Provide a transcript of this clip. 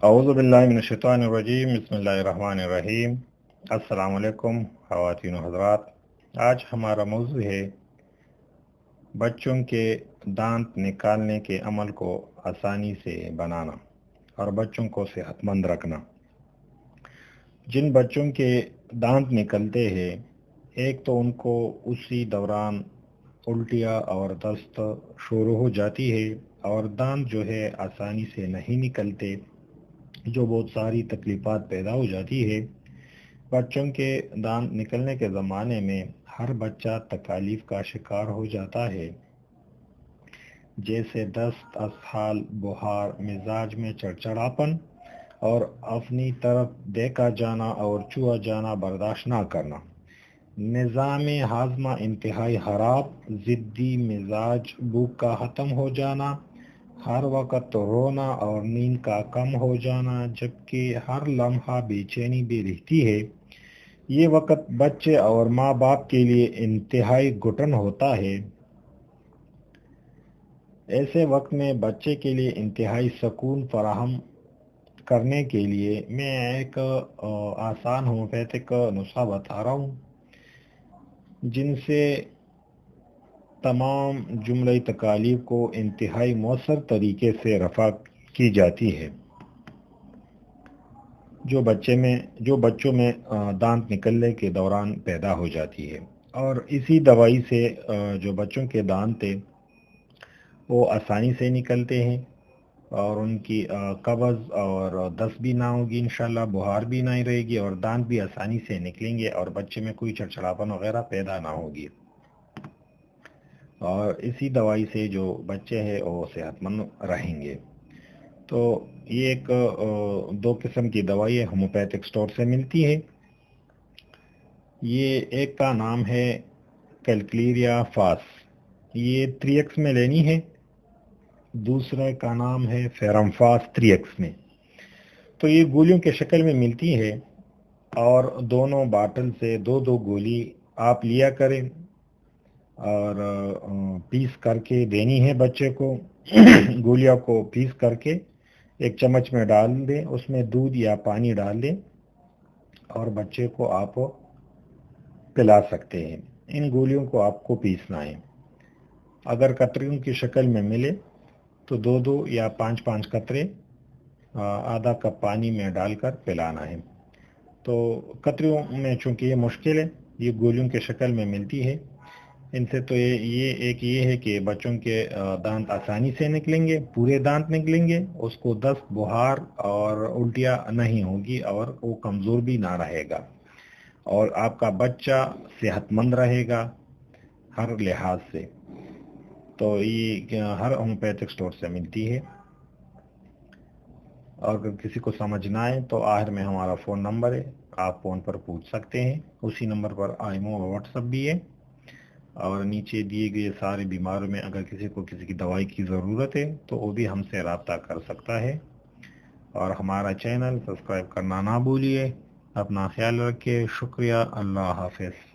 اعوذ باللہ من الشیطان الرجیم، بسم اللہ الرحمن الرحیم۔ السلام علیکم خواتین و حضرات، آج ہمارا موضوع ہے بچوں کے دانت نکالنے کے عمل کو آسانی سے بنانا اور بچوں کو صحت مند رکھنا۔ جن بچوں کے دانت نکلتے ہیں، ایک تو ان کو اسی دوران الٹیاں اور دست شروع ہو جاتی ہے، اور دانت جو ہے آسانی سے نہیں نکلتے، جو بہت ساری تکلیفات پیدا ہو جاتی ہے۔ بچوں کے دانت نکلنے کے زمانے میں ہر بچہ تکالیف کا شکار ہو جاتا ہے، جیسے دست، اسہال، بخار، مزاج میں چڑچڑاپن اور اپنی طرف دیکھا جانا اور چھوا جانا برداشت نہ کرنا، نظام ہاضمہ انتہائی خراب، ضدی مزاج، بھوک کا ختم ہو جانا، ہر وقت رونا اور نیند کا کم ہو جانا، جبکہ ہر لمحہ بے چینی بھی رہتی ہے۔ یہ وقت بچے اور ماں باپ کے لیے انتہائی گھٹن ہوتا ہے۔ ایسے وقت میں بچے کے لیے انتہائی سکون فراہم کرنے کے لیے میں ایک آسان ہومیوپیتھک نسخہ بتا رہا ہوں، جن سے تمام جملہ تکالیف کو انتہائی مؤثر طریقے سے رفع کی جاتی ہے۔ جو بچوں میں دانت نکلنے کے دوران پیدا ہو جاتی ہے، اور اسی دوائی سے جو بچوں کے دانت تھے وہ آسانی سے نکلتے ہیں، اور ان کی قبض اور دست بھی نہ ہوگی، انشاءاللہ بخار بھی نہیں رہے گی، اور دانت بھی آسانی سے نکلیں گے، اور بچے میں کوئی چڑچڑاپن وغیرہ پیدا نہ ہوگی۔ اور اسی دوائی سے جو بچے ہیں وہ صحت مند رہیں گے۔ تو یہ ایک دو قسم کی دوائی ہومیوپیتھک اسٹور سے ملتی ہے۔ یہ ایک کا نام ہے کیلکلیریا فاس، یہ 3x میں لینی ہے۔ دوسرے کا نام ہے فیرم فاس 3x میں۔ تو یہ گولیوں کے شکل میں ملتی ہے، اور دونوں باٹل سے دو گولی آپ لیا کریں، اور پیس کر کے دینی ہے بچے کو۔ گولیوں کو پیس کر کے ایک چمچ میں ڈال دیں، اس میں دودھ یا پانی ڈال دیں، اور بچے کو آپ پلا سکتے ہیں۔ ان گولیوں کو آپ کو پیسنا ہے۔ اگر قطروں کی شکل میں ملے تو 2 یا 5 قطرے آدھا کپ پانی میں ڈال کر پلانا ہے۔ تو قطروں میں چونکہ یہ مشکل ہے، یہ گولیوں کے شکل میں ملتی ہے، ان سے تو یہ ہے کہ بچوں کے دانت آسانی سے نکلیں گے، پورے دانت نکلیں گے، اس کو دست، بخار اور الٹیاں نہیں ہوگی، اور وہ کمزور بھی نہ رہے گا، اور آپ کا بچہ صحت مند رہے گا ہر لحاظ سے۔ تو یہ ہر ہومیوپیتھک اسٹور سے ملتی ہے، اور اگر کسی کو سمجھ نہ آئے تو آخر میں ہمارا فون نمبر ہے، آپ فون پر پوچھ سکتے ہیں۔ اسی نمبر پر آئیمو اور واٹس ایپ بھی ہے، اور نیچے دیے گئے سارے بیماروں میں اگر کسی کو کسی کی دوائی کی ضرورت ہے تو وہ بھی ہم سے رابطہ کر سکتا ہے۔ اور ہمارا چینل سبسکرائب کرنا نہ بھولیے۔ اپنا خیال رکھیے۔ شکریہ۔ اللہ حافظ۔